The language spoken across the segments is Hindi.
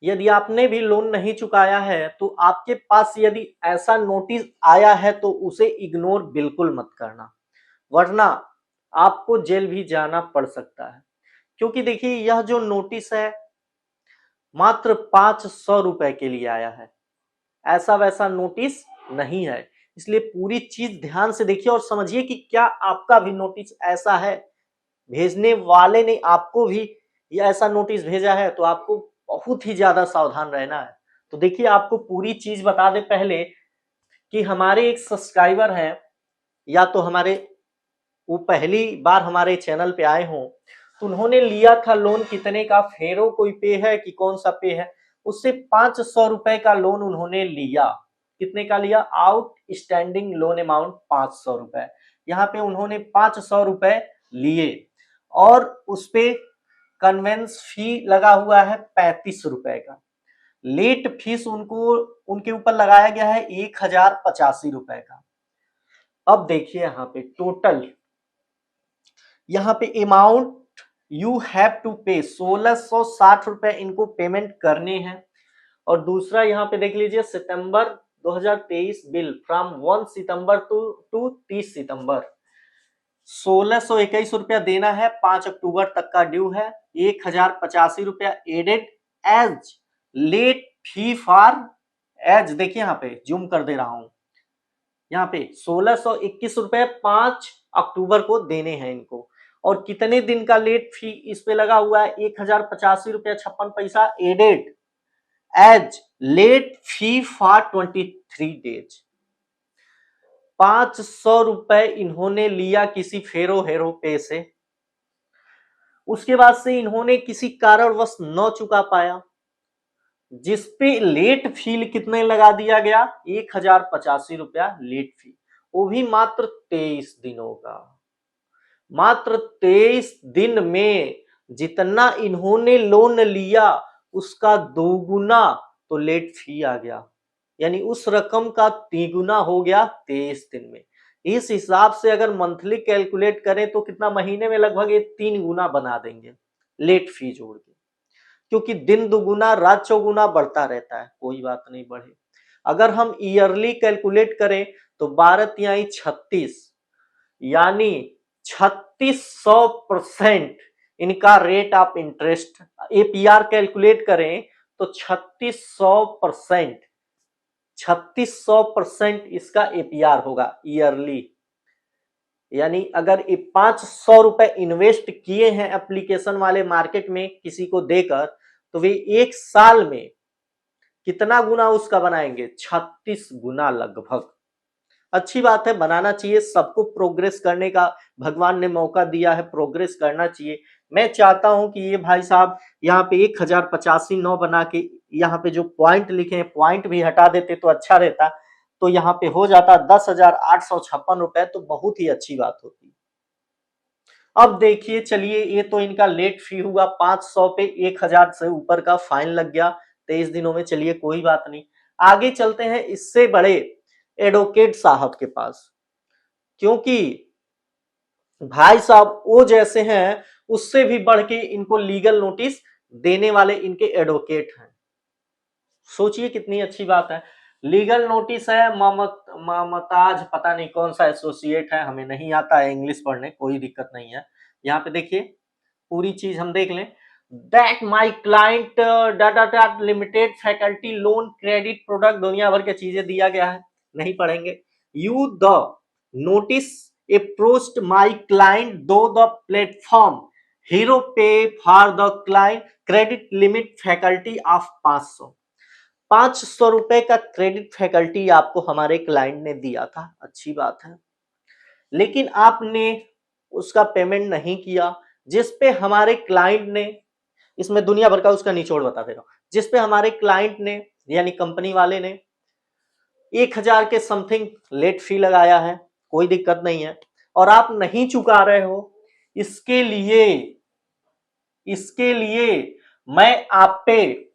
यदि आपने भी लोन नहीं चुकाया है तो आपके पास यदि ऐसा नोटिस आया है तो उसे इग्नोर बिल्कुल मत करना, वरना आपको जेल भी जाना पड़ सकता है। क्योंकि देखिए यह जो नोटिस है मात्र 500 रुपए के लिए आया है, ऐसा वैसा नोटिस नहीं है। इसलिए पूरी चीज ध्यान से देखिए और समझिए कि क्या आपका भी नोटिस ऐसा है, भेजने वाले ने आपको भी ये ऐसा नोटिस भेजा है, तो आपको बहुत ही ज्यादा सावधान रहना है। तो देखिए आपको पूरी चीज बता दे पहले कि हमारे एक सब्सक्राइबर हैं, या तो हमारे वो पहली बार हमारे चैनल पे आए हों, तो उन्होंने लिया था लोन कितने का, फेरो कोई पे है कि कौन सा पे है, उससे 500 रुपए का लोन उन्होंने लिया। कितने का लिया? आउट स्टैंडिंग लोन अमाउंट 500 रुपए। यहाँ पे उन्होंने 500 रुपए लिए और उस पे कन्वेंस फी लगा हुआ है 35 रुपए का। लेट फीस उनको उनके ऊपर लगाया गया है 1085 रुपए का। अब देखिए यहाँ पे टोटल, यहाँ पे अमाउंट यू हैव टू पे 1660 रुपए इनको पेमेंट करने हैं। और दूसरा यहाँ पे देख लीजिए सितंबर 2023 बिल फ्रॉम 1 सितंबर टू 30 सितंबर 1621 रुपया देना है, 5 अक्टूबर तक का ड्यू है। 1085 रुपया added as late fee for as, देखिए यहाँ पे जूम कर दे रहा हूं, यहाँ पे 1621 रुपए 5 अक्टूबर को देने हैं इनको। और कितने दिन का लेट फी इस पे लगा हुआ है? 1085 रुपया 56 पैसा added as late fee for 23 days. 500 रुपए इन्होंने लिया किसी फेरो हेरो पे से, उसके बाद से इन्होंने किसी कारणवश न चुका पाया, जिसपे लेट फी कितने लगा दिया गया? 1085 रुपया लेट फी, वो भी मात्र 23 दिनों का। मात्र 23 दिन में जितना इन्होंने लोन लिया उसका दोगुना तो लेट फी आ गया, यानी उस रकम का तिगुना हो गया 23 दिन में। इस हिसाब से अगर मंथली कैलकुलेट करें तो कितना, महीने में लगभग ये 3 गुना बना देंगे लेट फी जोड़ के। क्योंकि दिन दुगुना रात चौगुना बढ़ता रहता है, कोई बात नहीं बढ़े। अगर हम ईयरली कैलकुलेट करें तो 12 तिहाई 36, यानी 3600% इनका rate of interest, APR calculate करें तो 3600% इसका एपीआर होगा ईयरली। यानी अगर 500 रुपए इन्वेस्ट किए हैं एप्लीकेशन वाले मार्केट में किसी को देकर, तो वे एक साल में कितना गुना उसका बनाएंगे? 36 गुना लगभग। अच्छी बात है, बनाना चाहिए, सबको प्रोग्रेस करने का भगवान ने मौका दिया है, प्रोग्रेस करना चाहिए। मैं चाहता हूं कि ये भाई साहब यहाँ पे 1085 9 बना के यहाँ पे जो पॉइंट लिखे हैं पॉइंट भी हटा देते तो अच्छा रहता, तो यहाँ पे हो जाता 10,856 रुपए, तो बहुत ही अच्छी बात होती। अब देखिए चलिए, ये तो इनका लेट फी हुआ 500 पे 1000 से ऊपर का फाइन लग गया 23 दिनों में, चलिए कोई बात नहीं। आगे चलते हैं इससे बड़े एडवोकेट साहब के पास, क्योंकि भाई साहब वो जैसे हैं उससे भी बढ़ के इनको लीगल नोटिस देने वाले इनके एडवोकेट हैं। सोचिए कितनी अच्छी बात है। लीगल नोटिस है ममताज, पता नहीं कौन सा एसोसिएट है, हमें नहीं आता है इंग्लिश पढ़ने, कोई दिक्कत नहीं है। यहाँ पे देखिए पूरी चीज हम देख लें। That my client data limited faculty loan credit product, दुनिया भर के चीजें दिया गया है, नहीं पढ़ेंगे। You the notice approached my client दो द प्लेटफॉर्म हीरो पे for the client credit limit faculty of 500 रुपए का क्रेडिट फैकल्टी आपको हमारे क्लाइंट ने दिया था, अच्छी बात है, लेकिन आपने उसका पेमेंट नहीं किया, जिसपे हमारे क्लाइंट ने, इसमें दुनिया भर का उसका निचोड़ बता दे रहा हूं, जिसपे हमारे क्लाइंट ने यानी कंपनी वाले ने 1000 के समथिंग लेट फी लगाया है, कोई दिक्कत नहीं है, और आप नहीं चुका रहे हो। इसके लिए मैं आप पे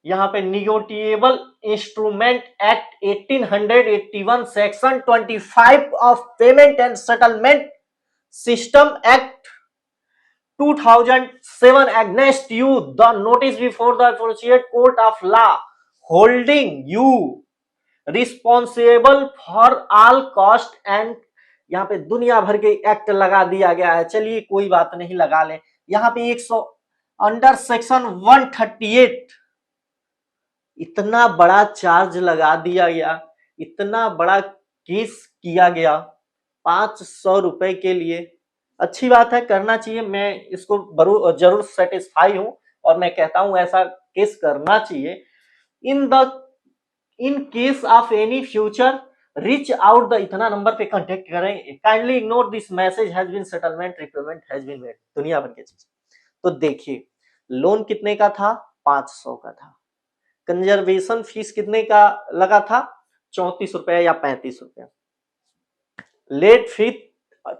यहाँ पे negotiable instrument act 1881 section 25 of payment and settlement system act 2007 against you the notice before the associate court of law holding you responsible for all cost and यहाँ पे दुनिया भर के एक्ट लगा दिया गया है। चलिए कोई बात नहीं, लगा ले। यहाँ पे 100 अंडर सेक्शन 138 इतना बड़ा चार्ज लगा दिया गया, इतना बड़ा केस किया गया 500 रुपए के लिए। अच्छी बात है, करना चाहिए। मैं इसको जरूर सेटिस्फाई हूं और मैं कहता हूं ऐसा केस करना चाहिए। In case of any future reach out the इतना नंबर पे कांटेक्ट करें। Kindly ignore this message has been settlement repayment has been made. दुनिया भर की चीज। तो देखिए लोन कितने का था? 500 का था। कंजर्वेशन फीस कितने का लगा था? 34 रुपए या 35 रुपए। लेट फी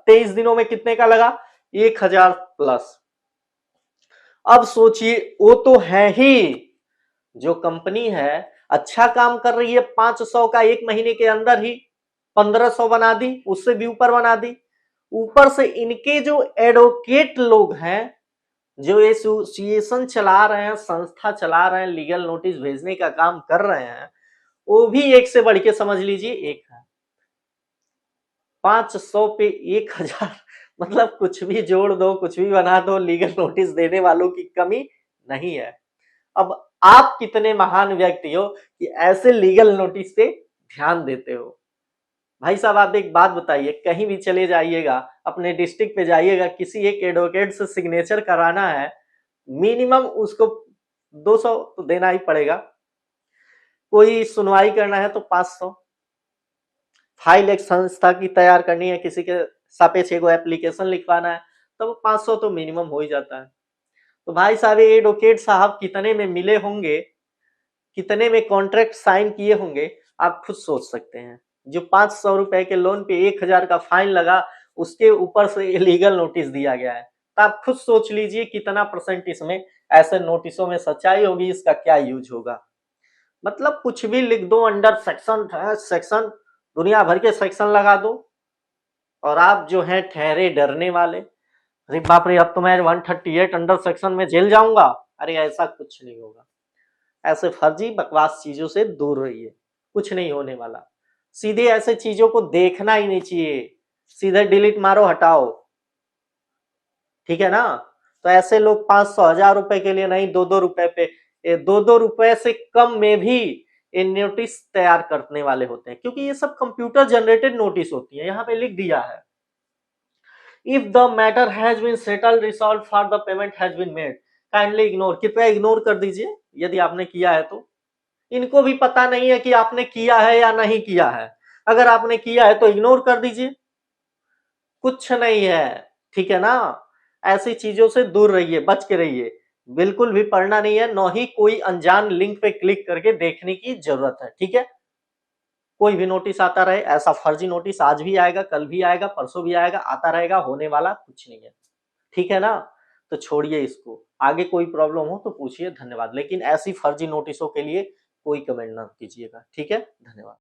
23 दिनों में कितने का लगा? 1000 प्लस। अब सोचिए, वो तो है ही, जो कंपनी है अच्छा काम कर रही है, 500 का एक महीने के अंदर ही 1500 बना दी, उससे भी ऊपर बना दी। ऊपर से इनके जो एडवोकेट लोग हैं, जो एसोसिएशन चला रहे हैं, संस्था चला रहे हैं, लीगल नोटिस भेजने का काम कर रहे हैं, वो भी एक से बढ़ के समझ लीजिए एक है। 500 पे 1000 मतलब कुछ भी जोड़ दो, कुछ भी बना दो, लीगल नोटिस देने वालों की कमी नहीं है। अब आप कितने महान व्यक्ति हो कि ऐसे लीगल नोटिस पे ध्यान देते हो। भाई साहब आप एक बात बताइए, कहीं भी चले जाइएगा, अपने डिस्ट्रिक्ट पे जाइएगा, किसी एक एडवोकेट से सिग्नेचर कराना है, मिनिमम उसको 200 तो देना ही पड़ेगा। कोई सुनवाई करना है तो 500, फाइल एक संस्था की तैयार करनी है, किसी के सापेक्ष एगो एप्लीकेशन लिखवाना है, तो 500 तो मिनिमम हो ही जाता है। तो भाई साहब ये एडवोकेट साहब कितने में मिले होंगे, कितने में कॉन्ट्रैक्ट साइन किए होंगे, आप खुद सोच सकते हैं। जो 500 रुपए के लोन पे 1000 का फाइन लगा, उसके ऊपर से इलीगल नोटिस दिया गया है। तो आप खुद सोच लीजिए कितना परसेंट इसमें ऐसे नोटिसों में सच्चाई होगी, इसका क्या यूज होगा। मतलब कुछ भी लिख दो, अंडर सेक्शन है, सेक्शन दुनिया भर के सेक्शन लगा दो, और आप जो हैं ठहरे डरने वाले। अरे बाप रे, अब तो मैं 138 अंडर सेक्शन में जेल जाऊंगा। अरे ऐसा कुछ नहीं होगा। ऐसे फर्जी बकवास चीजों से दूर रहिए, कुछ नहीं होने वाला। सीधे ऐसे चीजों को देखना ही नहीं चाहिए, सीधे डिलीट मारो, हटाओ, ठीक है ना। तो ऐसे लोग 500 1000 रुपए के लिए नहीं, 2-2 रुपए पे, 2-2 रुपए से कम में भी ये नोटिस तैयार करने वाले होते हैं, क्योंकि ये सब कंप्यूटर जनरेटेड नोटिस होती है। यहाँ पे लिख दिया है, if the matter has been settled resolve for the payment has been made, kindly ignore. कृपया इग्नोर कर दीजिए यदि आपने किया है तो। इनको भी पता नहीं है कि आपने किया है या नहीं किया है। अगर आपने किया है तो इग्नोर कर दीजिए, कुछ नहीं है, ठीक है ना। ऐसी चीजों से दूर रहिए, बच के रहिए। बिल्कुल भी पढ़ना नहीं है, न ही कोई अनजान लिंक पे क्लिक करके देखने की जरूरत है, ठीक है। कोई भी नोटिस आता रहे, ऐसा फर्जी नोटिस आज भी आएगा, कल भी आएगा, परसों भी आएगा, आता रहेगा, होने वाला कुछ नहीं है, ठीक है ना। तो छोड़िए इसको, आगे कोई प्रॉब्लम हो तो पूछिए। धन्यवाद। लेकिन ऐसी फर्जी नोटिसों के लिए कोई कमेंट ना कीजिएगा, ठीक है। धन्यवाद।